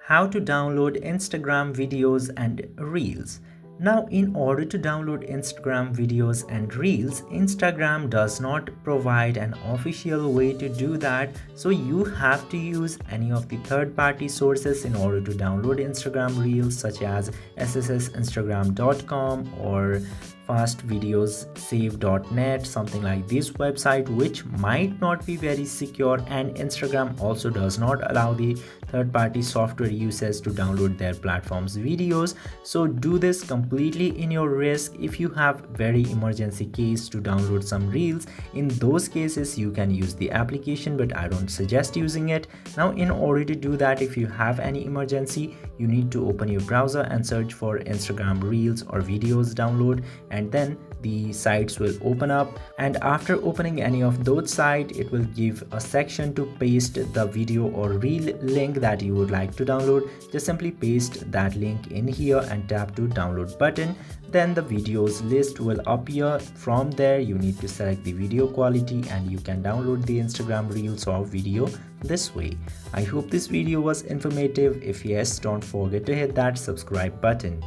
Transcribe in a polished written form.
How to download Instagram videos and Reels. Now, in order to download Instagram videos and Reels, Instagram does not provide an official way to do that. So you have to use any of the third-party sources in order to download Instagram Reels, such as ssinstagram.com or fastvideosave.net, something like this website, which might not be very secure, and Instagram also does not allow the third-party software users to download their platform's videos. So do this completely in your risk. If you have very emergency case to download some reels, in those cases you can use the application, but I don't suggest using it. Now, in order to do that, if you have any emergency, you need to open your browser and search for Instagram Reels or videos download, and then the sites will open up. And after opening any of those sites, it will give a section to paste the video or reel link that you would like to download. Just simply paste that link in here and tap to download button. Then the videos list will appear. From there you need to select the video quality and you can download the Instagram Reels or video this way. I hope this video was informative. If yes, don't forget to hit that subscribe button.